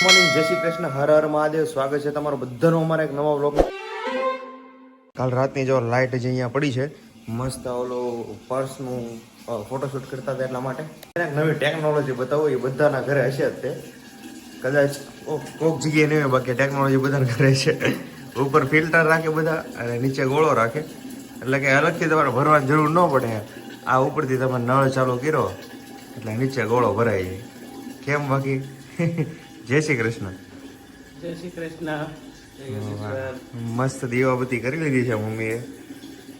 Morning, જય શ્રી કૃષ્ણ, હર હર મહાદેવ. સ્વાગત છે તમારું બધાનું અમારા એક નવા વ્લોગ. કાલ રાતની જો લાઇટ જ અહીંયા પડી છે, મસ્ત ઓલો પર્સનું ફોટોશૂટ કરતા હતા એટલા માટે નવી ટેકનોલોજી બતાવો. એ બધાના ઘરે હશે જ તે, કદાચ કોઈક જગ્યાએ નહીં હોય, બાકી ટેકનોલોજી બધાના ઘરે છે. ઉપર ફિલ્ટર રાખે બધા અને નીચે ગોળો રાખે, એટલે કે અલગથી તમારે ભરવાની જરૂર ન પડે. આ ઉપરથી તમે નળ ચાલુ કર્યો એટલે નીચે ગોળો ભરાઈ જાય. કેમ બાકી? જય શ્રી કૃષ્ણ. જય શ્રી કૃષ્ણ. મસ્ત દીવાબત્તી કરી લીધી છે મમ્મીએ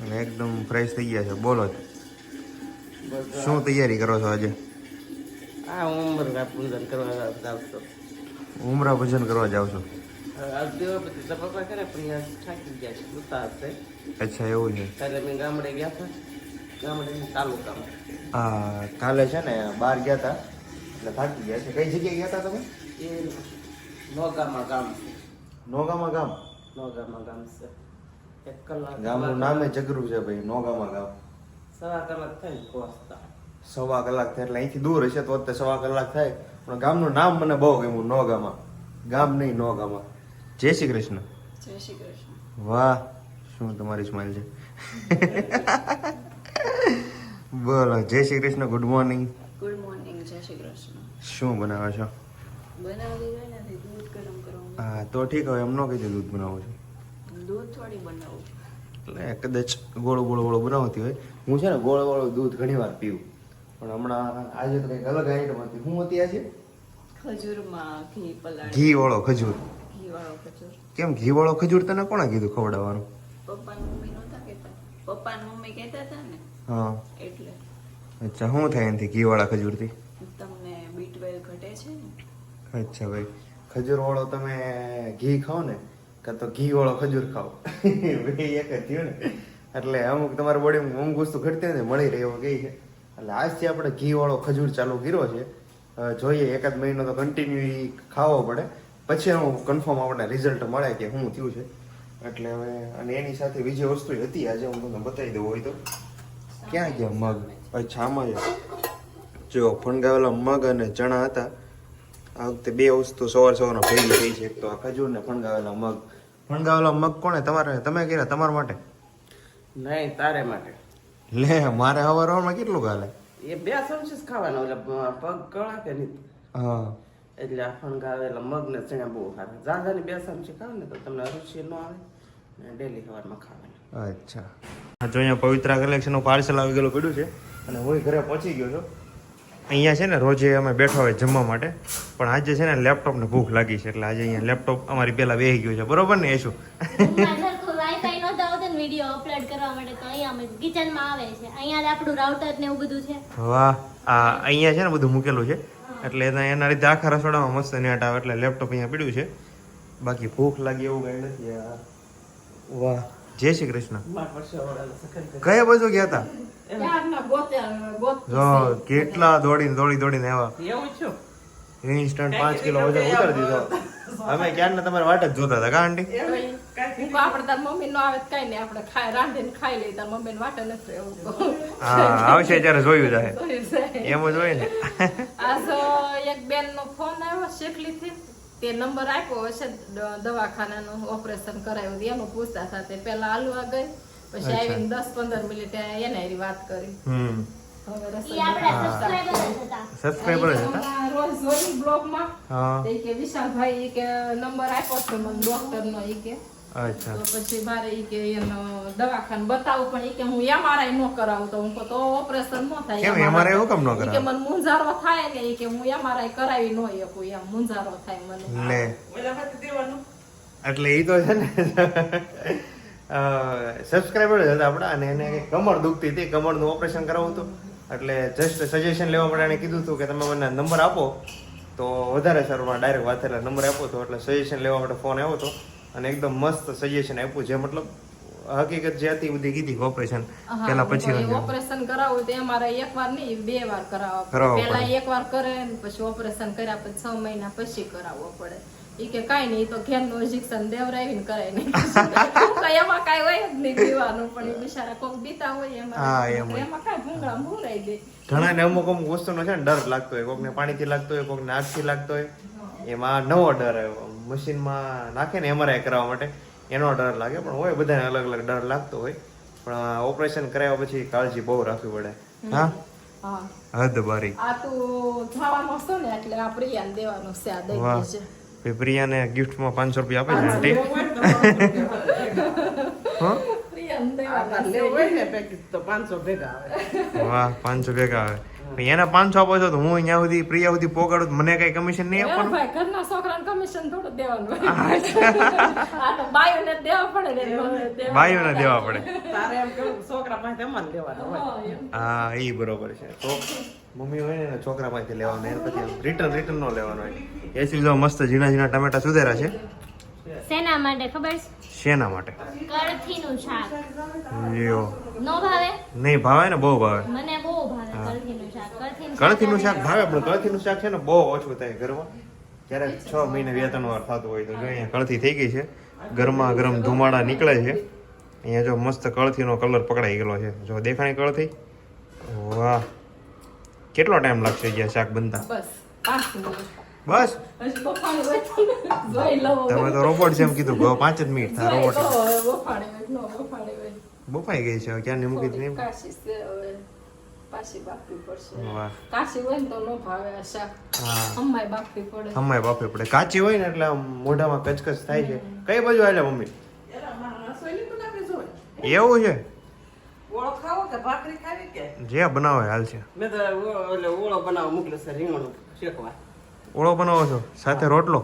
અને એકદમ ફ્રેશ થઈ ગયા છે. બોલો શું તૈયારી કરો છો આજે? આ ઉમરા પૂજન કરવા આવતો. ઉમરા ભજન કરવા જાવ છો? દેવાપતિ તો પપ્પા કરે પણ યાર થાકી ગયા છે, ઉતાર છે. અચ્છા, એવું છે. ત્યારે મેં ગામડે ગયા હતા, ગામડે તાલુકામાં. હા, કાલે છે ને બહાર ગયા હતા એટલે થાકી ગયા છે. કઈ જગ્યાએ ગયા હતા તમે? એ નોગામાં ગામ છે. નોગામાં ગામ? નોગામાં ગામ છે. 1 કલાક ગામનું નામે જગરું છે ભાઈ, નોગામાં ગામ. 1.25 કલાક થાય પહોંચતા. 1.25 કલાક થાય એટલે અહીંથી દૂર હશે તો 1.25 કલાક થાય, પણ ગામનું નામ મને બહુ ગમ્યું, નોગામાં. ગામ નહીં, નોગામાં. જય શ્રી કૃષ્ણ. જય શ્રી કૃષ્ણ. વાહ, શું તમારી સ્માઈલ છે. બોલો, જય Shri Krishna, good morning. Good morning. જય શ્રી કૃષ્ણ. શું બનાવો છો? બનાવી ગઈ નથી, દૂધ ગરમ કરવાનું. હા તો ઠીક, હવે એમ ન કહી દે દૂધ બનાવો છો. દૂધ થોડી બનાવું. એટલે કદાચ ગોળો બનાવતી હોય. હું છે ને ગોળો દૂધ ઘણી વાર પીવું, પણ હમણાં આજે તો કંઈક અલગ આઈટમ હતી. શું હતી આજે? ખજૂરમાં ઘી પલાળી. ઘી વાળો ખજૂર. ઘી વાળો ખજૂર. કેમ ઘી વાળો ખજૂર તને કોણે કીધું ખવડાવવાનું? પપ્પા ને મમ્મી નહોતા કહેતા. પપ્પા ને મમ્મી કહેતા હતા ને, હા. એટલે અચ્છા, શું થાય એનાથી ઘી વાળા ખજૂરથી? તમને B12 ઘટે છે ને. અચ્છા ભાઈ, ખજૂર વાળો તમે ઘી ખાઓ ને કાં તો ઘી વાળો ખજૂર ખાઓ, બે એક જ થયું ને. એટલે અમુક તમારી બોડીમાં અમુક વસ્તુ ઘટતી હોય ને મળી રહે એવું કહે છે. એટલે આજથી આપણે ઘી વાળો ખજૂર ચાલુ કર્યો છે. જોઈએ, 1 મહિનો તો કન્ટિન્યુ ખાવો પડે, પછી હું કન્ફર્મ આપણને રિઝલ્ટ મળે કે શું થયું છે. એટલે હવે અને એની સાથે બીજી વસ્તુ હતી આજે, હું તમને બતાવી દઉં હોય તો. ક્યાં ગયા મગ? અચ્છા, આમાં જો ફણગાવેલા મગ અને ચણા હતા. આ વખતે બે વસ્તુ સવારમાં ભેગી થઈ છે, એક તો આ ખજૂર ને ફણગાવેલા મગ. ફણગાવેલા મગ કોને? તમે કર્યા તમારા માટે? નહીં, તારે માટે. લે, મારે હવારમાં કેટલું ગાલે? એ 2 ચમચી જ ખાવાના, એટલે પગ કળા કે નહીં. હા, એટલે આ ફણગાવેલા મગ ને ચણા બહુ સારા. જાજાની 2 ચમચી ખાવ ને તો તમને રુચિ ન આવે ને ડેલી સવારમાં ખાવાના. અચ્છા. જો અહીંયા પવિત્રા કલેક્શનનું પાર્સલ આવી ગયેલું પડ્યું છે અને હું ઘરે પહોંચી ગયો છું. અહીંયા છે ને રોજે અમે બેઠા હોય જમવા માટે, પણ આજે છે ને લેપટોપને ભૂખ લાગી છે એટલે આજે અહીંયા લેપટોપ અમારી પહેલા બેસી ગયું છે. બરોબર ને? એ શું વિડિયો અપલોડ કરવા માટે તો અહીંયા અમે કિચનમાં આવે છે. અહીંયા આપણું રાઉટર ને એવું બધું છે. વાહ, આ અહીંયા છે ને બધું મૂકેલું છે એટલે એના લીધે આખા રસોડામાં મસ્ત નેટ આવે એટલે લેપટોપ અહીંયા પડ્યું છે. બાકી ભૂખ લાગી એવું કઈ નથી. વાહ, જય શ્રી કૃષ્ણ. કયા બાજુ ગયા હતા? જો કેટલા દોડીને આવ્યા. એવું છું. ઇન્સ્ટન્ટ 5 કિલો વજન ઉતારી દીધો. અમે ક્યારના તમારી વાટ જ જોતા હતા કા આંટી? આપણે તાર મમ્મી નો આવે કઈ નહીં, આપણે રાંધીને ખાઈ લઈએ. તાર મમ્મી વાટે નથી એવું. હા, આવશે ત્યારે જોયું જાય એમ જ હોય ને. આ તો એક બેન નો ફોન આવ્યો શેખલીથી, તે નંબર આપ્યો હશે દવાખાનાનું ઓપરેશન કરાવ્યું એનું પૂછતા હતા. તે પેલા આલુવા ગઈ, પછી આવીને 10-15 મિનિટ એને હારી વાત કરી. સબસ્ક્રાઇબર રોજ જોઈ બ્લોગમાં હા. કે વિશાલભાઈ કે નંબર આપ્યો છે મને ડોક્ટર નો. કે અચ્છા, તો પછી મારે કે એનો દવાખાને બતાવું, પણ કે હું MRI નો કરાવું. તો હું તો ઓપરેશન ન થાય. કેમ MRI એવું કેમ ન કે કરાવે? મને મુંજારો થાય ને કે હું MRI કરાવી ન શકું, એમ મુંજારો થાય મને. લે, ઓલા હાથે દેવાનું. એટલે ઈ તો છે ને સબસ્ક્રાઇબર જ હતા આપણા, અને એને કમર દુખતી હતી, કમરનું ઓપરેશન કરાવવું હતું. એટલે જસ્ટ સજેશન લેવા માટે એને કીધું હતું કે તમે મને નંબર આપો તો વધારે સારું. ડાયરેક્ટ વાત એટલે નંબર આપો તો એટલે સજેશન લેવા માટે ફોન આવ્યો હતો અને એકદમ મસ્ત સજેશન આપ્યું. જે મતલબ હકીકત જે હતી બધી કીધી ઓપરેશન પેલા પછી ઓપરેશન કરાવવું તો MRI 1 વાર નહીં 2 વાર કરાવવા પડે. પેલા 1 વાર કરે પછી ઓપરેશન કર્યા પછી 6 મહિના પછી કરાવવો પડે. ઈ કે કાઈ નહીં, તો ઘેરનું ઇન્જેક્શન દેવરાવીને કરાય નહીં. એમાં કાઈ હોય જ નહીં પીવાનું, પણ એ બિચારા કોક બીતા હોય એમાં કાઈ ભૂંગળા ભૂંગળાઈ દે. ઘણા ને અમુક વસ્તુનો છે ને ડર લાગતો હોય. કોકને પાણીથી લાગતો હોય, કોકને આગથી લાગતો હોય. એમાં નવો ડર આવ્યો. મશીનમાં નાખે ને MRI કરાવવા માટે એનો ડર લાગે, પણ હોય બધાને અલગ અલગ ડર લાગતો હોય. પણ ઓપરેશન કરાવ્યા પછી કાળજી બહુ રાખવી પડે. હા, હા હદ બારી. આ તું જવાનો છો ને એટલે આ પ્રિયાને દેવાનું છે, આ દઈ વાહ. દેજે. પછી પ્રિયાને ગિફ્ટમાં 500 રૂપિયા આપે છે આંટી. હા, પ્રિયાને દેવાનું આટલા લેવું હોય ને પેકેજ તો 500 ભેગા આવે. વાહ, 500 ભેગા આવે. પણ એના 500 આપો છો તો હું અહીંયા સુધી પ્રિયા સુધી પહોંચાડું તો મને કઈ કમિશન નહીં એમ આપવાનું? ભાઈ ઘરના છોકરાને કમિશન થોડું દેવાનું હોય. આ તો બાયોને જ દેવા પડે ને દેવા ભાઈઓને દેવા પડે. તારે એમ કેવું છોકરા પાસે એમાં જ લેવાનું હોય. હા, એમ. હા, એ બરોબર છે. તો મમ્મી હોય ને છોકરા પાસેથી લેવાનું, એને પછી રિટર્ન નો લેવાનું હોય. એ જો મસ્ત ઝીણા ઝીણા ટમેટા સુધેરા છે. શેના માટે ખબર છે? શેના માટે? કળથીનું શાક. લ્યો, નો ભાવે? નહીં ભાવે ને, બહુ ભાવે. મને બહુ ભાવે કળથીનું શાક. કળથીનું શાક ભાવે, પણ કળથીનું શાક છે ને બહુ ઓછું થાય ઘરમાં. ક્યારેક 6 મહિને 2-3 વાર થતું હોય તો જો અહીંયા કળથી થઈ ગઈ છે, ગરમા ગરમ ધુમાડા નીકળે છે. અહીંયા જો મસ્ત કળથીનો કલર પકડાઈ ગયેલો છે. જો દેખાણી કળથી. વાહ, કેટલો ટાઈમ લાગશે અહીંયા શાક બનતા? બસ 5 મિનિટ. બસ, હજી બફાણી હોય તો જોઈ લઉં. તમે તો રોબોટ છે એમ કીધું. 5 જ મિનિટ થાય જોઈ રોબોટ. લઉં હવે બફાણી હોય કે ન બફાણી હોય. બફાઈ ગઈ છે, ક્યાંની મૂકી હતી નહીં. કાશી છે હવે, પાછી બાફવી પડશે. વાહ. કાશી હોય ને તો ન ભાવે આ શાક. હા, અમાય બાફવી પડે. હમાય બાફવી પડે. કાચી હોય ને એટલે આમ મોઢામાં કચકચ થાય છે. કઈ બાજુ આલે મમ્મી? એલા મારા રસોઈ લીધું નાખી જોઈ. એવું છે? ઓળો ખાવો કે ભાખરી ખાવી કે? જે બનાવે હાલ છે. મેં તો ઓળો બનાવવા મોકલ્યો છે રીંગણું શેકવા. ઓળો બનાવો છો સાથે રોટલો?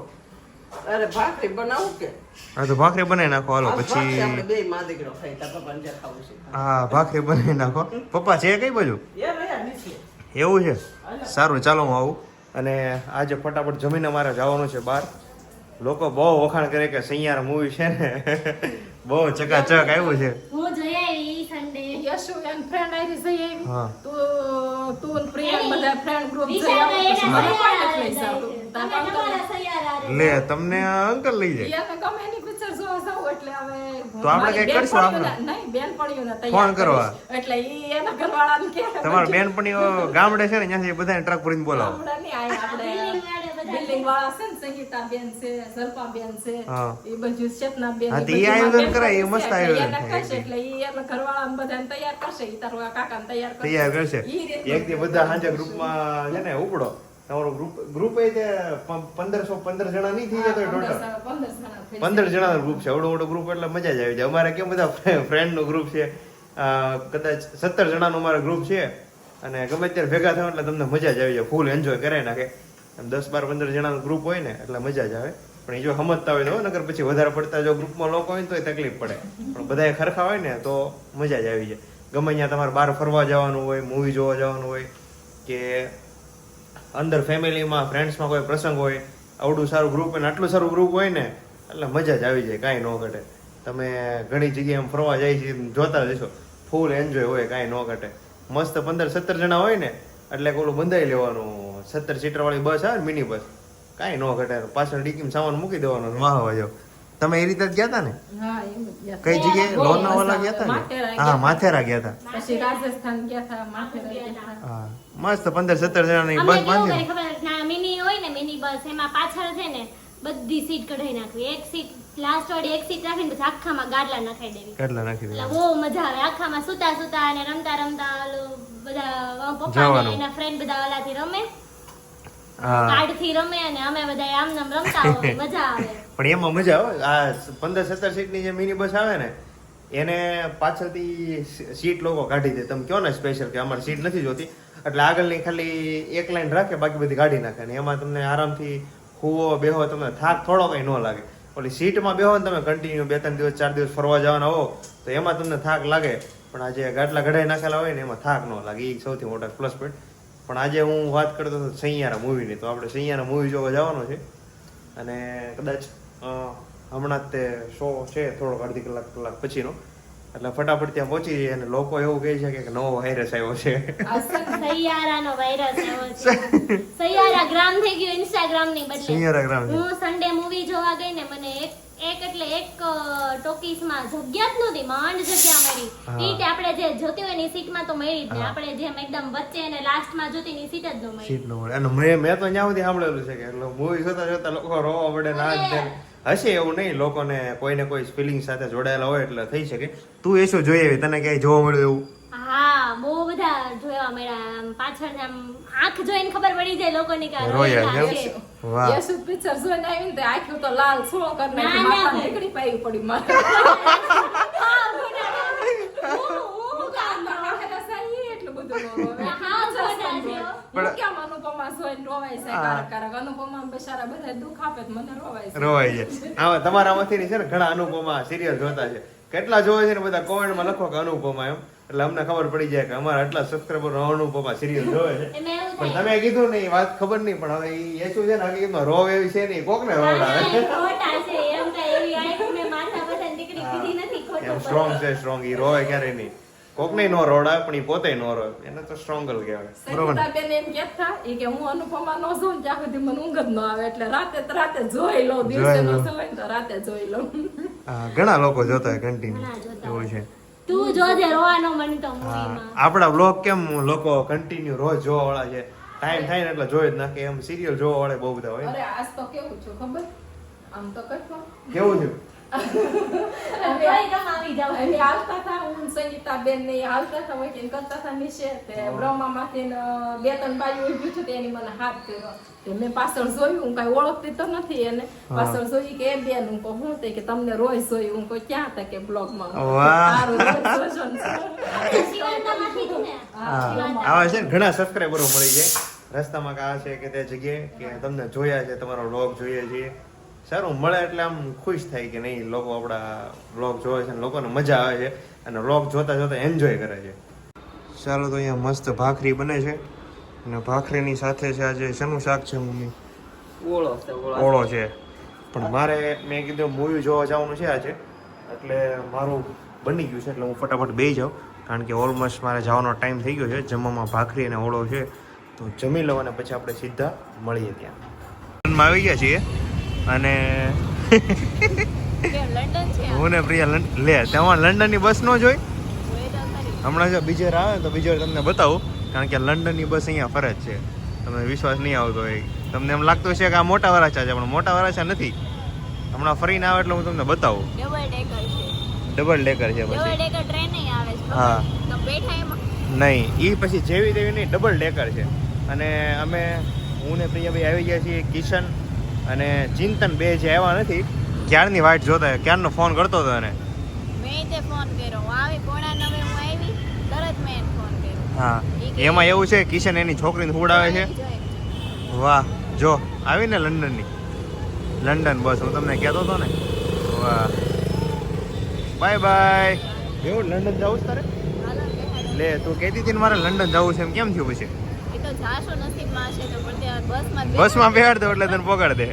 અરે ભાખરી બનાવું કે? હા, તો ભાખરી બનાવી નાખો હાલો. આજ ભાખરી પછી આપણે બેય માં દીકરો ખાઈ, તાર પપ્પાને જે ખાવું છે. હા, ભાખરી બનાવી નાખો. પપ્પા છે કઈ બાજુ? એ રહ્યા નીચે. એવું છે? સારું, ચાલો હું આવું. અને આજે ફટાફટ જમીને મારે જવાનું છે બહાર. લોકો બહુ વખાણ કરે કે સૈયારા મૂવી છે ને બહુ ચકાચક આવ્યું છે. હું જઈ આવી સન્ડે. યશુ એન ફ્રેન્ડ આવી જઈ આવી. હા. તું ને પ્રિયા બધા ફ્રેન્ડ ગ્રુપ જઈ વિશાલ આવો. એના પછી મને સૈયારા પણ લઈ લઈ જાવ તું. તમે તારા તમારા અંકલ સૈયારા રે. લે, તમને અંકલ લઈ જાય. યાને ગમે એની પિક્ચર જોવા જાવ એટલે હવે તો આપણે મારી કંઈક કરશું આપણે. બેનપણીઓના- નહીં, બેનપણીઓના ફોન તૈયાર કરવા. કરીશ. એટલે ઈ એના ઘરવાળાને કહે તમારા બેનપણીઓ ગામડે છે ને ત્યાંથી બધાને ટ્રક ભરીને બોલાવો. હમણાં નહીં આયા આપણે બિલ્ડિંગ વાળે બધા બિલ્ડિંગ વાળા છે ને, સંગીતાબેન છે, સલ્પાબેન છે, હા. એ બધું ચેતનાબેન, હા, એ તો ઈ બધું આયોજન મારા કરાય, એ બેનપણી મસ્ત છે, એટલે આયોજન એને થાય. કહેશે, એટલે ઈ એના ઘરવાળાને બધાને તૈયાર કરશે, ઈ તારા કાકાને તૈયાર કરશે. તૈયાર કરશે. ઈ રીતનું એક દી બધા સાંજે ગ્રુપમાં છે ને ઉપડો. તમારો ગ્રુપ એ તે 15 જણા નહીં થઈ જતો ટોટલ. 15 જણા થઈ 15 જણાનો ગ્રુપ છે. આવડો મોટો ગ્રુપ એટલે મજા જ આવી જાય. અમારે કેમ બધા ફ્રેન્ડનો ગ્રુપ છે. કદાચ 17 જણાનો અમારો ગ્રુપ છે. અને ગમે ત્યારે ભેગા થયો એટલે તમને મજા જ આવી જાય. ફૂલ એન્જોય કરાવી નાખે. આમ 10, 12, 15 જણાનો ગ્રુપ હોય ને એટલે મજા જ આવે. પણ એ જો સમજતા હોય તો નકર પછી વધારે પડતા જો ગ્રુપમાં લોકો હોય ને તો તકલીફ પડે. પણ બધા ખરખા હોય ને તો મજા જ આવી જાય. ગમે ત્યાં તમારે બહાર ફરવા જવાનું હોય, મૂવી જોવા જવાનું હોય, કે અંદર ફેમિલીમાં ફ્રેન્ડ્સમાં કોઈ પ્રસંગ હોય, આવડું સારું ગ્રુપ અને આટલું સારું ગ્રુપ હોય ને એટલે મજા જ આવી જાય. કાંઈ ન ઘટે. તમે ઘણી જગ્યાએ આમ ફરવા જાય છે જોતા જશો, ફૂલ એન્જોય હોય, કાંઈ ન ઘટે. મસ્ત 15-17 જણા હોય ને એટલે ઓલું બંધાઈ લેવાનું. 17 સીટર વાળી બસ આવે ને, મિની બસ, કાંઈ ન ઘટે. પાછળ ડીકીમાં સામાન મૂકી દેવાનો, વાહ વાહ જાવ. તમે એ રીતે જ ગયા હતા ને? હા, એમ જ ગયા. કઈ જગ્યાએ? બહુ લોનાવાલા મજા ગયા હતા માથેરા ને? ગયા હા, માથેરા ગયા હતા. પછી રાજસ્થાન ગયા હતા, માથેરા ગયા હતા. હા, મસ્ત 15-17 જણાની અમે બસ કેવું બાંધી. કરીએ ખબર છે? ના, મિની હોય ને, મિની બસ, એમાં પાછળ છે ને બધી સીટ કઢાઈ નાખવી. એક સીટ લાસ્ટ વાળી એક સીટ રાખીને પછી આખામાં ગાડલા નખાઈ દેવી. કેટલા નાખી એટલે દીધા? બહુ મજા આવે. આખામાં સુતા સુતા અને રમતા રમતા ઓલું બધા પપ્પા જવાનું. ને એના ફ્રેન્ડ બધા ઓલાથી રમે, હા, કાર્ડ થી રમે, અને અમે બધા આમ નામ રમતા હોય. મજા આવે. પણ એમાં મજા આવે. આ 15-17 સીટની જે મિની બસ આવે ને એને પાછળથી સીટ લોકો કાઢી દે. તમે કહો ને સ્પેશિયલ કે અમારે સીટ નથી જોતી, એટલે આગળની ખાલી એક લાઈન રાખે, બાકી બધી કાઢી નાખે. અને એમાં તમને આરામથી હુવો બેહો, તમને થાક થોડો કઈ ન લાગે. ઓલી સીટમાં બેહો ને તમે કન્ટિન્યુ 2-3 દિવસ 4 દિવસ ફરવા જવાના હો તો એમાં તમને થાક લાગે. પણ આ જે ગાટલા ઘડાઈ નાખેલા હોય ને એમાં થાક ન લાગે. એ સૌથી મોટા પ્લસ પોઈન્ટ. પણ આજે હું વાત કરતો હતો સૈયારા મૂવીની, તો આપણે સૈયારા મૂવી જોવા જવાનો છે. અને કદાચ હમણાં જ તે શો છે થોડોક અડધી કલાક પછીનો, એટલે ફટાફટ ત્યાં પહોંચી જઈએ. અને લોકો એવું કહે છે કે નવો વાયરસ આવ્યો છે. સૈયારાનો વાયરસ આવ્યો છે. સૈયારા ગ્રામ થઈ ગયું ઇન્સ્ટાગ્રામ ની બદલે. સૈયારા ગ્રામ છે. હું સન્ડે મૂવી જોવા ગઈ ને, મને એક એક એટલે એક ટોકીસમાં જગ્યા જ નહોતી, માંડ જગ્યા મળી. ઈટ આપણે જે જોતી હોય ની સીટમાં તો મળી જ ને, આપણે જેમ એકદમ વચ્ચે અને લાસ્ટમાં જોતી ની સીટ જ ન મળી. સીટ નો મળે. અને મેં તો ત્યાં સુધી સાંભળેલું છે કે એટલે મૂવી જોતા જોતા લોકો રોવા પડે ના જ તે. હશે એવું નહીં, લોકોને કોઈને કોઈ ફિલિંગ સાથે જોડાયેલા હોય એટલે થઈ શકે. તું એ શું જોઈ આવી, તને ક્યાંય જોવા મળ્યું એવું? હા, બહુ બધા જોવા મળ્યા. આમ પાછળ આમ આંખ જોઈને ખબર પડી જાય લોકોની કે આ રોયા રોયેલા છે. છે. વાહ. યશુ પિક્ચર જોઈને આવી ને તે આંખ્યું તો લાલ છોડો કરી ના, નાખી, ના, માથા ભાઈ. નીકળી પાઈ પડી મારે. હા, ખોટા. હું ગામમાં વાહેલા સાઈ એટલું બધું ન રોવે. હા, ખોટા છે. હું કેમ અનુપમા જોઈને રોવાય છે કારક કારક. અનુપમા બિચારા બધા દુઃખ આપે તો મને રોવાય છે. રોવાય છે. આમાં તમારામાંથી છે ને ઘણા અનુપમા સિરિયલ જોતા છે. કેટલા જોવે છે ને બધા કોમેન્ટમાં લખો કે અનુપમા એમ, એટલે અમને ખબર પડી જાય કે અમારા આટલા સબસ્ક્રાઈબર અનુપમા સિરિયલ જોવે છે. એમાં એવું પણ થાય. તમે કીધું ને એ વાત ખબર નહીં, પણ હવે એ શું છે ને હકીકતમાં રોવ એવી છે નહીં, કોકને રોવડાવે. ખોટા છે. એમ કાંઈ એવી આંખ મેં માથા બધા દીકરી કીધી નથી. ખોટું એમ સ્ટ્રોંગ છે, સ્ટ્રોંગ. ઈ રોવે ક્યારે નહીં, કોકને નો રોવડાવે પણ ઈ પોતે નો રોવે, એને તો સ્ટ્રોંગલ કહેવાય. બરોબર ને? સંગીતાબેન એમ કહેતા ઈ કે હું અનુપમા નો જોઉં ને ત્યાં સુધી મને ઊંઘ જ ન આવે, એટલે રાતે જોઈ લઉં, દિવસે ન જોઈ તો રાતે જોઈ લઉં. હા, ઘણા લોકો જોતા હોય કન્ટિન્યુ ઘણા જોતા એવું છે. તું જોજે રોવાનો મન તો હા, મૂવીમાં. આપણા બ્લોગ કેમ લોકો કન્ટિન્યુ રોજ જોવા વાળા છે, ટાઈમ થાય ને એટલે જોઈ જ નાખે. એમ સિરિયલ જોવા વાળા બહુ બધા હોય. અરે આજ તો કેવું છું ખબર, આમ તો કટમાં કેવું થયું? જોઈ કમાવી જાવ. અમે હાલતા હતા, હું સંગીતાબેન ને એ હાલતા હતા હોય કે કરતા હતા નીચે, તે બ્રહ્મામાંથી ને બે ત્રણ બાજુ ઊભી છે, તેની મને હાથ કર્યો. તે મેં પાછળ જોયું, હું કઈ ઓળખતી તો નથી એને. પાછળ જોઈ કે એ બેન, હું કહું હું તે કે તમને રોજ જોયું, હું કહું ક્યાં હતા કે બ્લોગમાં. વાહ. સારું રોજ જોજો ને. શિવાનંદામાંથી જ ને? આવા છે ને ઘણા સબસ્ક્રાઈબરો મળી જાય રસ્તામાં, કે આ છે કે તે જગ્યાએ કે તમને જોયા છે, તમારો વ્લોગ જોઈએ છીએ. સારું મળે એટલે આમ ખુશ થાય કે નહીં, લોકો આપણા વ્લોગ જોવે છે ને લોકોને મજા આવે છે અને વ્લોગ જોતા જોતા એન્જોય કરે છે. ચાલો, તો અહીંયા મસ્ત ભાખરી બને છે અને ભાખરીની સાથે છે આજે શેનું શાક છે મમ્મી? ઓળો છે, ઓળો. ઓળો છે. પણ મારે મેં કીધું મૂવી જોવા જવાનું છે આજે, એટલે મારું બની ગયું છે એટલે હું ફટાફટ બેસી જાઉં, કારણ કે ઓલમોસ્ટ મારે જવાનો ટાઈમ થઈ ગયો છે. જમવામાં ભાખરી અને ઓળો છે, તો જમી લઉં અને પછી આપણે સીધા મળીએ ત્યાં. આવી ગયા છીએ અને લંડન છે હું ને પ્રિયા લે તેમાં લંડનની બસ ન જોઈ. હમણાં જો બીજે આવે તો બીજે તમને બતાવું, કારણ કે લંડનની બસ અહીંયા ફરે જ છે. તમને વિશ્વાસ નહીં આવતો હોય, તમને એમ લાગતું છે કે આ મોટા વરાછા છે, પણ મોટા વરાછા નથી. હમણાં ફરીને આવે એટલે હું તમને બતાવું. ડબલ ડેકર ડબલ ડેકર છે છે. પછી. ડબલ ડેકર ટ્રેન નહીં આવે છે. હા. તો બેઠા એમાં નહીં, એ પછી જેવી તેવી નહીં, ડબલ ડેકર છે. અને અમે હું ને પ્રિયાભાઈ આવી ગયા છીએ કિશન અને ચિંતન, બે જે આવ્યા નથી. ક્યારની વાઇટ જોતા, ક્યારનો ફોન કરતો હતો એને. મેં તે ફોન કર્યો, હું આવી 8:45 હું આવી, તરત મેં એને ફોન કર્યો. હા, એમાં એવું છે કિશન એની છોકરીને હુડાવે છે. વાહ, જો આવી ને લંડનની લંડન બસ, હું તમને કહેતો હતો ને. વાહ, બાય બાય. એવું લંડન જવું છે તારે? લે, તું કહેતી હતી ને મારે લંડન જવું છે, એમ કેમ થયું પછી? એ તો જાશો નસીબમાં છે તો, પણ ત્યાં બસમાં બસમાં બેહાડ દો એટલે તને પકડ દે.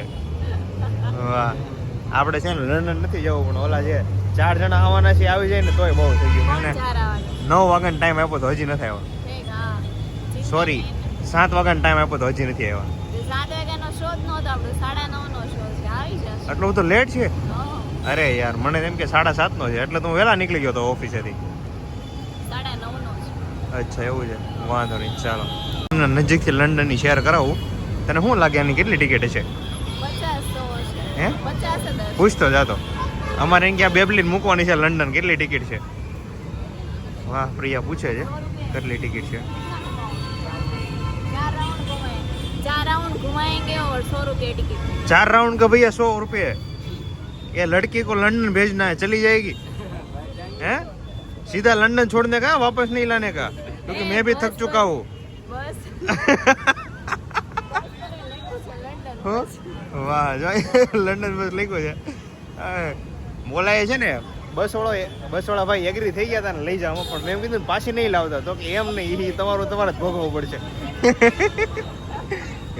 વાહ, આપણે છે ને લંડન નથી જવું, પણ ઓલા છે 4 જણા આવવાના છે, આવી જાય ને તોય બહુ થઈ ગયું. મને 9 વાગ્યાનો ટાઈમ આપ્યો તો હજી નથી આવ્યા. સોરી, 7 વાગ્યાનો ટાઈમ આપ્યો તો હજી નથી આવ્યા. 7 વાગ્યાનો શો જ નહોતો, આપણો 9:30 નો શો છે, આવી જશે. આટલો બધો લેટ છે? હા, અરે યાર, મને એમ કે 7:30 નો છે, એટલે તો હું વહેલા નીકળી ગયો તો ઓફિસેથી. 9:30 નો છે. અચ્છા, એવું છે, વાંધો નહીં. ચાલો, તમને નજીકથી લંડનની શેર કરાવું. તને શું લાગે આની કેટલી ટિકિટ છે? 50 છે. હે? 50 જ. પૂછતો જાતો. અમારે અહીંયા બેબલીન મૂકવાની છે લંડન, કેટલી ટિકિટ છે? વાહ, પ્રિયા પૂછે છે કેટલી ટિકિટ છે. 4 राउंड घुमाएंगे और 100 रुपये टिकट. 4 राउंड का भैया 100 रुपये. ये लड़की को लंदन भेजना है, चली जाएगी? हैं? सीधा लंदन छोड़ने का, वापस नहीं लाने का, क्योंकि मैं भी थक चुका हूँ. बस વાહ, જો લંડન બસ લખ્યું છે. બોલાય છે ને બસવાળા ભાઈ એગ્રી થઈ ગયા હતા ને લઈ જાવ, પણ મેં કીધું પાછી નહીં લાવતા, તો કે એમ નહીં, એ તમારે જ ભોગવવું પડશે.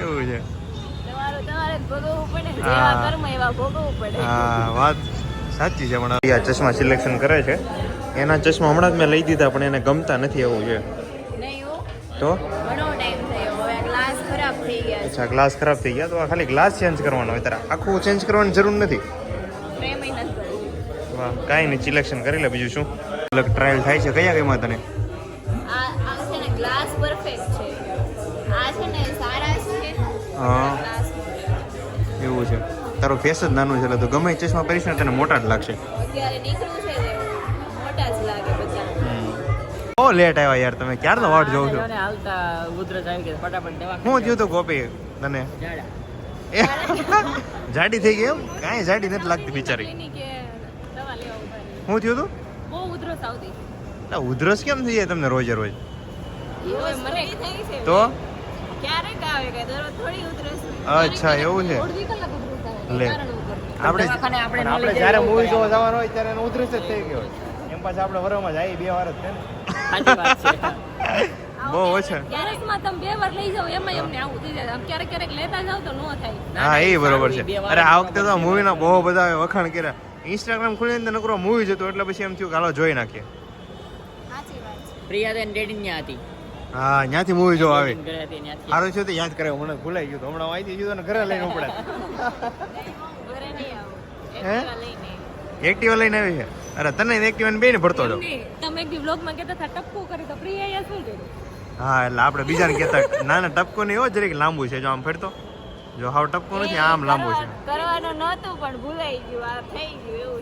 એવું છે. તમારે ભોગવવું પડે, હા. જેવા કર્મ એવા ભોગવવું પડે. હા, વાત સાચી છે. પણ આ ચશ્મા સિલેક્શન કરે છે. એના ચશ્મા હમણાં જ મેં લઈ દીધા, પણ એને ગમતા નથી, એવું છે. નહીં હો, તો ઘણો ટાઈમ થયો, હવે ગ્લાસ ખરાબ થઈ ગયા છે. અચ્છા, ગ્લાસ ખરાબ થઈ ગયા, તો આ ખાલી ગ્લાસ ચેન્જ કરવાનો હોય, તારે આખું ચેન્જ કરવાની જરૂર નથી. ફ્રેમ હા કાંઈ નહીં, સિલેક્શન કરી લે. બીજું શું અલગ ટ્રાયલ થાય છે? કયા કઈમાં તને? આ છે ને ગ્લાસ પરફેક્ટ છે, આ છે ને સારા છે, હા ગ્લાસ એવું છે. તારું ફેસ જ નાનું છે એટલે તો ગમે એ ચશ્મા પહેરીશ ને તને મોટા જ લાગશે. અત્યારે નીકળ્યું છે ને મોટા જ લાગે બધા. બહુ લેટ આવ્યા યાર તમે, ક્યારનો વાટ જોઉં છો. હાલતા ઉધરસ આવી ગઈ, ફટાફટ દવા શું થયું તું ગોપી તને? જાડી થઈ ગઈ એમ? કાંઈ જાડી નથી લાગતી બિચારી. કે દવા લેવા ઉભા રહી. શું થયું તું? બહુ ઉધરસ આવતી. આ ઉધરસ કેમ થઈ જાય તમને રોજે રોજ? મને થઈ છે તો ક્યારેક આવે કે દરરોજ થોડી ઉધરસ. અચ્છા એવું છે. અડધી કલાક ઉધરસ આવે. લે આપણે આપણે જ્યારે મૂવી જોવા જવાનું હોય ત્યારે એનો ઉધરસ જ થઈ ગયો હોય. એમ પાછા આપણે વરમાં જાય 2 વાર જ છે ને. સાચી વાત છે. બહુ ઓછા. ક્યારેકમાં તમે 2 વાર લઈ જાવ એમાં એમને આવું થઈ જાય. આમ ક્યારેક ક્યારેક લેતા જાવ તો નો થાય. હા એ બરોબર છે. અરે આ વખતે તો મૂવીના બહુ બધા વખાણ કર્યા. ઇન્સ્ટાગ્રામ ખોલીને તો નકરો મૂવી જતો એટલે પછી એમ થયું કે હાલો જોઈ નાખીએ. સાચી વાત છે. પ્રિયા ડેડિંગ ન્યા હતી. હા ત્યાંથી મૂવી જોવા આવે. ઘરે હતી ત્યાંથી. સારું છે તો યાદ કરાવ્યું, મને ભૂલાઈ ગયું. હમણાં આવી ગયું ને ઘરે લઈને ઉપડે. ઘરે નહીં આવું. હે? એકલા લઈને. એક્ટિવા લઈને આવી છે? અરે તને એક્ટિવા બેને ભરતો હતો. તમે એક વ્લોગમાં કહેતા હતા ટપકું કરી તો પ્રિયાએ શું કર્યું? હા એટલે આપણે બીજાને કહેતા ના ના ટપકો નહીં હો, જરીક લાંબુ છે. જો આમ ફેરતો જો હાવ ટપકો નથી, આમ લાંબુ છે. કરવાનું નહોતું પણ ભૂલાઈ ગયું, આ થઈ ગયું એવું.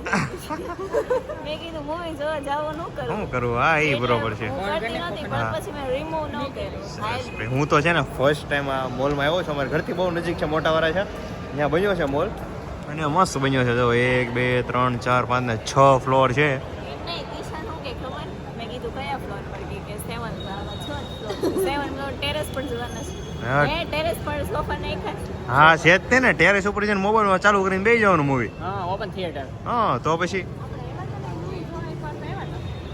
મેં કીધું મૂવી જોવા જાવું ન કરું. શું કરવું? હા એ બરોબર છે. હું કરતી નહોતી પણ પછી મેં રિમૂવ ન કર્યું. હું તો છે ને ફર્સ્ટ ટાઈમ આ મોલમાં આવ્યો છું. અમારા ઘરથી બહુ નજીક છે, મોટાવાળા છે, ત્યાં બન્યો છે મોલ અને મસ્ત બન્યો છે. જો 1 2 3 4 5 ને 6 ફ્લોર છે. નહીં દિશા શું કે ખબર? મેં કીધું કયા ફ્લોર પર કે 7 ફ્લોર 7 ફ્લોર ટેરેસ પર જવાના છે. હા. એ ટેરેસ પર સોફા નાખ્યા. હા છે જ તે ને, ટેરેસ ઉપર જઈને મોબાઈલમાં ચાલુ કરીને બેસી જવાનું મૂવી. હા ઓપન થિયેટર. હા તો પછી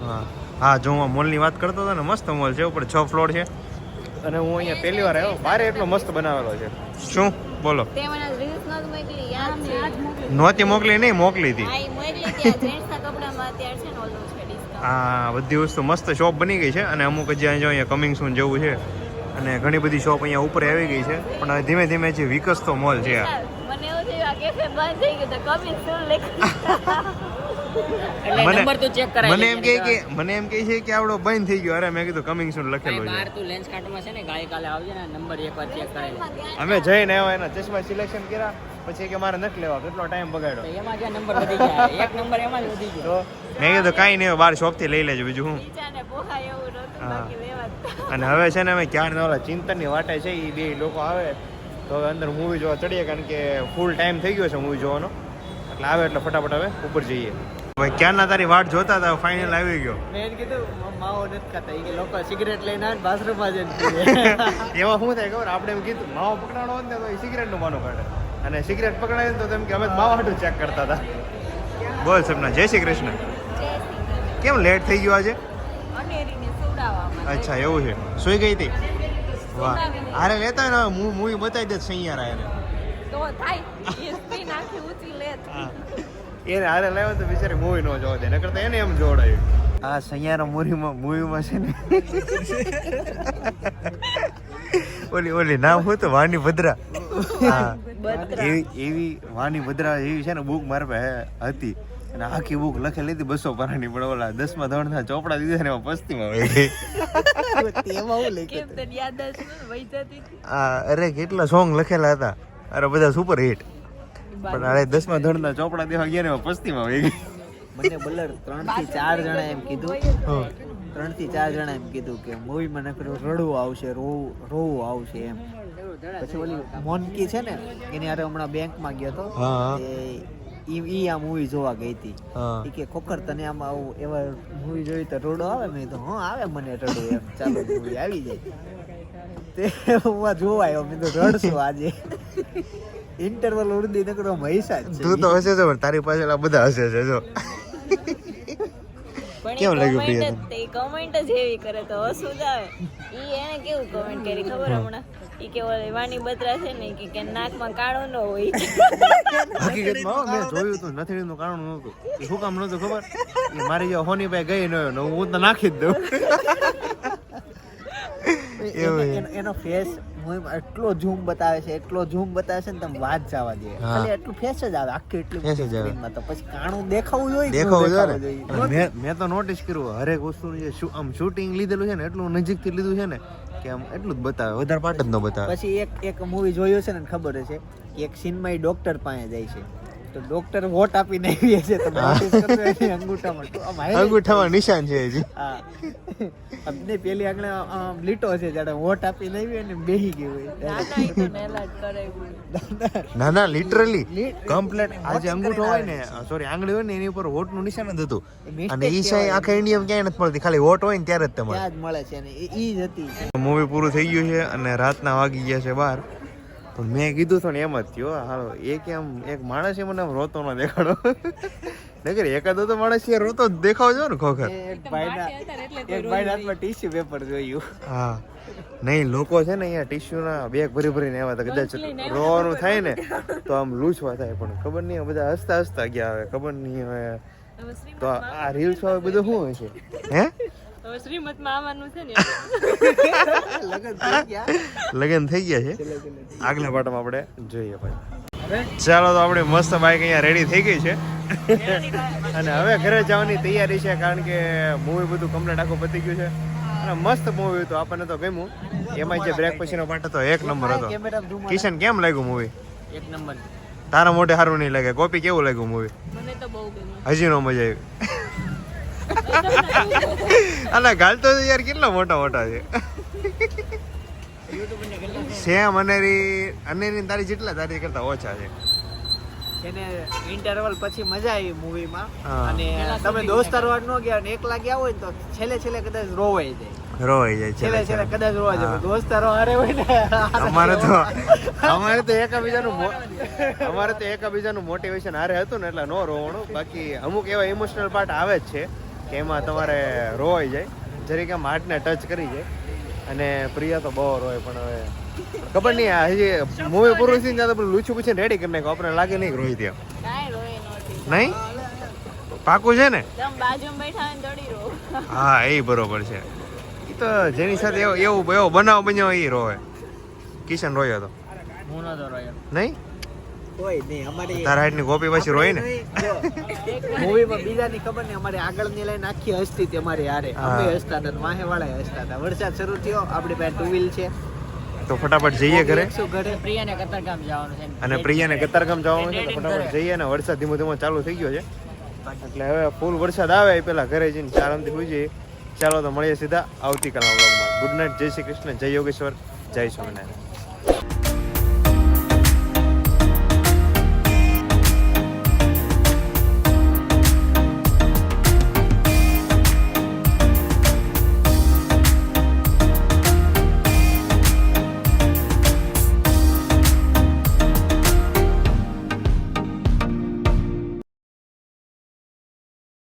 હા હા જો હું મોલની વાત કરતો હતો ને, મસ્ત મોલ છે, ઉપર 6 ફ્લોર છે અને હું અહીંયા પહેલી વાર આવ્યો. બારે એટલો મસ્ત બનાવેલો છે. શું બોલો? તે મને રીલ્સ નહોતી મોકલી, યાદ છે. નહોતી મોકલી નહીં, મોકલી હતી. હા, ઈ મોકલી ત્યાં જેન્ટ્સના કપડામાં અત્યારે છે ને ઓલું છે ડિસ્કાઉન્ટ. આ બધી વસ્તુ મસ્ત શોપ બની ગઈ છે અને અમુક જ્યાં જો અહીંયા કમિંગ સૂન જેવું છે અને ઘણી બધી શોપ અહીંયા ઉપર આવી ગઈ છે, પણ હવે ધીમે ધીમે જે વિકસતો મોલ છે આ. મને એવું થયું આ કેફે બંધ થઈ ગયું તો કમિંગ સૂન લખ્યું. એટલે મને- નંબર તું ચેક કરાવી મને એમ કહે કે આવડો બંધ થઈ ગયો. અરે મેં કીધું કમિંગ સૂન લખેલું બહાર છે. તું લેન્સ કાર્ટમાં છે ને ગાય કાલે આવજે ને નંબર એકવાર ચેક કરાવી લે. અમે જઈને આવ્યા, એના ચશ્મા સિલેક્શન કર્યા, પછી કે મારે નથી લેવા, કેટલો ટાઈમ તો બગાડ્યો. એમાં જ્યાં નંબર વધી જાય એક નંબર એમાં જ વધી ગયો. તો મેં કીધું કાંઈ નહીં, બહાર શોપથી લઈ લેજો, બીજું શું. બીજાને પોહાય એવું નહોતું, હા. બાકી લેવા જ. અને હવે છે ને અમે ક્યારના ઓલા ચિંતનની વાટે છે, એ 2 લોકો આવે તો હવે અંદર મૂવી જોવા ચડીએ, કારણ કે ફૂલ ટાઈમ થઈ ગયો છે મૂવી જોવાનો. એટલે આવે એટલે ફટાફટ હવે ઉપર જઈએ. ભાઈ ક્યારના તારી વાટ જોતા હતા, ફાઇનલ આવી ગયો. મેં એને કીધું માવો નથી ખાતા, એ કે લોકો સિગરેટ લઈને આવે બાથરૂમમાં જઈને પીએ. એમાં શું થાય ખબર? આપણે એમ કીધું માવો પકડાણો હોત ને તો એ સિગરેટનું માનું કાઢે, અને સિગરેટ પકડાય ને તો તેમ કે અમે માવા હાટું ચેક કરતા હતા. બોલ સપના, જય શ્રી કૃષ્ણ. કેમ લેટ થઈ ગયો આજે? અનેરીને સુવડાવવામાં. અચ્છા એવું છે, સુઈ ગઈ હતી? વાહ, અરે લેતા હોય ને મૂવી બતાવી દે સૈયારા એને. તો થાય એ સ્ક્રીન આખી ઊંચી લે. હા. એને હારે લાવ્યો તો બિચારી મૂવી નો જોવા દે, નકર તો એને એમ જોડાયું. આ સૈયારા મૂવીમાં છે ને ઓલી નામ હતું વાની ભદ્રા. હા એવી વાની ભદ્રા એવી છે ને બુક મારા પાસે હતી, અને આખી બુક લખેલી હતી 200 પાનાની, પણ ઓલા 10મા ધોરણના ચોપડા દીધા ને એમાં પસ્તીમાં વહી ગઈ. તેમાં હું લઈ કેમ તને યાદ જ વહી જતી? અરે કેટલા સોંગ લખેલા હતા, અરે બધા સુપર હિટ, પણ અરે 10મા ધોરણના ચોપડા દેવા ગયા ને એમાં પસ્તીમાં વહી ગઈ. મને બલર 3 થી 4 જણા એમ કીધું 3 થી 4 જણા એમ કીધું કે મૂવીમાં નકરું રડવું આવશે, રોવું આવશે એમ. પછી ઓલી મોનકી છે ને એની હારે હમણાં બેંકમાં ગયો હતો, હા. ઈ આ મૂવી જોવા ગઈ હતી. હા. ઈ કે ખોખર તને આમ આવું એવા મૂવી જોઈ તો રડો આવે? મેં કીધું હા આવે મને રડો એમ, ચાલો મૂવી આવી જાય. તે હું આ જોવા આવ્યો, મેં તો રડશું આજે. ઇન્ટરવલ ઉડદી નકરો મહીસા જ છે. તું તો હશે છે, પણ તારી પાસે આ બધા હશે છે જો. કેમ લાગ્યું પ્રિયા તને? તે કમેન્ટ જ એવી કરે તો હસવું જ આવે. ઈ એને કેવું કમેન્ટ કરી ખબર હમણાં? ઈ કે ઓલી વાની બત્રા છે ને કે નાકમાં કાળો ન હોય. હકીકતમાં મેં જોયું હતું, નથડીનું કારણ નહોતું. એ શું કામ નહોતું ખબર? એ મારી જે હોની ભાઈ ગઈ ન હું તો નાખી જ દઉં. એનો ફેસ મૂવીમાં એટલો ઝૂમ બતાવે છે ને તમે વાત જવા દે ખાલી એટલું ફેસ જ આવે આખી એટલી Face જ આવે. સ્ક્રીનમાં તો પછી કાણું દેખાવું જોઈએ કે ન દેખાવું જોઈએ દેખાવું ને. મેં તો નોટિસ કર્યું હરેક વસ્તુનું જે આમ શૂટિંગ લીધેલું છે ને એટલું નજીકથી લીધું છે ને કે આમ એટલું જ બતાવે વધારે પાટ જ ન બતાવે. પછી એક મૂવી જોયું છે ને ખબર છે કે એક સીનમાં ડોક્ટર પાસે જાય છે તો ડોક્ટર વોટ આપીને આવી છે તો notice કરજો એની અંગૂઠામાં તો આમ highlight અંગૂઠામાં નિશાન છે હજી. હા અમને પેલી આગળ લીટો છે જ્યારે વોટ આપીને આવી અને બેહી ગઈ હોય ના ના લિટરલી કમ્પ્લેટ આજે અંગૂઠો હોય ને સોરી આંગળી હોય ને એની ઉપર વોટ નું નિશાન જ હતું. અને ઈ સાઈ આખા ઇન્ડિયામાં ક્યાંય નથી મળતી, ખાલી વોટ હોય ને ત્યારે જ તમારે. ત્યાં જ મળે છે અને ઈ જ હતી. મૂવી પૂરું થઈ ગયું છે અને રાતના વાગી ગયા છે 12. પણ મેં કીધું તો ને એમ જ થયો હાલો એક માણસ મને આમ રોતો ન દેખાડો. નગર એકાદો તો માણસ યાર રોતો જ દેખાવ જો ને ખોખર. એક ભાઈના હાથમાં ટીશ્યુ પેપર જોયું. હા નહીં લોકો છે ને અહીંયા ટીશ્યુ ના બેગ ભરી ભરીને આવ્યા હતા, કદાચ રોવાનું થાય ને તો આમ લૂછવા થાય પણ ખબર નહીં બધા હસતા હસતા ગયા હવે ખબર નહીં હવે તો આ રીલ્સ હવે બધું શું હોય છે હે હવે શ્રીમતમાં આવવાનું છે ને લગન થઈ ગયા છે. આગલા પાટમાં આપણે જોઈએ ભાઈ. ચાલો તો આપણે મસ્ત બાઈક અહીંયા રેડી થઈ ગઈ છે અને હવે ઘરે જવાની તૈયારી છે કારણ કે મૂવી બધું કમ્પ્લીટ આખું પતી ગયું છે અને મસ્ત મૂવી હતું, આપણને તો ગમ્યું. એમાં જે બ્રેક પછીનો પાર્ટ હતો એક નંબર હતો. કિશન કેમ લાગ્યું મૂવી? એક નંબર. તારા મોઢે સારું નહીં લાગે. કોપી કેવું લાગ્યું મૂવી? મને તો બહુ ગમ્યું. હજી નો મજા આવી. અલા ગાલ તો યાર કેટલા મોટા મોટા છે. સેમ અનેરી તારી જેટલા તારી કરતા ઓછા છે. એને ઇન્ટરવલ પછી મજા આવી મૂવીમાં હા. અને તમે દોસ્તાર વાળ ન ગયા ને એકલા ગયા હોય ને તો છેલ્લે કદાચ રોવાઈ જાય. રોવાઈ જાય છેલ્લે કદાચ રોવાઈ જાય. હા. દોસ્તારો હારે હોય ને અમારે તો એકાબીજાનું મોટિવેશન હારે હતું ને એટલે નો રોવાનું. બાકી અમુક એવા ઇમોશનલ પાર્ટ આવે જ છે કે એમાં તમારે રોવાઈ જાય, જરીક આમ હાર્ટને ટચ કરી જાય. અને પ્રિયા તો બહુ રોય પણ હવે ખબર નહીં આ હજી મૂવી પૂરું થઈને ત્યાં તો પેલું લૂછું પૂછીને રેડી કરી નાખ્યું. આપણે લાગે નહીં રોઈ ત્યાં કાંઈ રોય નહોતી. નહીં પાકું છે ને? તમે બાજુમાં બેઠા હોય ને થોડી રો. હા એ બરોબર છે. એ તો જેની સાથે એવો બનાવ બન્યો એ રોવે. કિશન રોયો હતો હું નતો રહ્યો. નહીં? કોઈ નહીં અમારી તારા હાઈટની કોપી પછી રોય ને? મૂવીમાં બીજાની ખબર નહીં અમારી આગળની લાઈન આખી હસતી હતી અમારી હારે. અમે હસતા હતા વાહે વાળા હસતા હતા. વરસાદ શરૂ થયો, આપણી પાસે ટુ વ્હીલ છે તો ફટાફટ જઈએ ઘરે. ઘરે પ્રિયાને કતારગામ જવાનું છે અને પ્રિયાને કતારગામ જવાનું છે તો ફટાફટ જઈએ ને વરસાદ ધીમો ધીમો ચાલુ થઈ ગયો છે એટલે હવે ફૂલ વરસાદ આવે એ પેલા ઘરે જઈને આરામથી સુઈ જઈએ. ચાલો તો મળીએ સીધા આવતીકાલના વ્લોગમાં. ગુડ નાઇટ, જય શ્રી કૃષ્ણ, જય યોગેશ્વર, જય સ્વામિનારાયણ.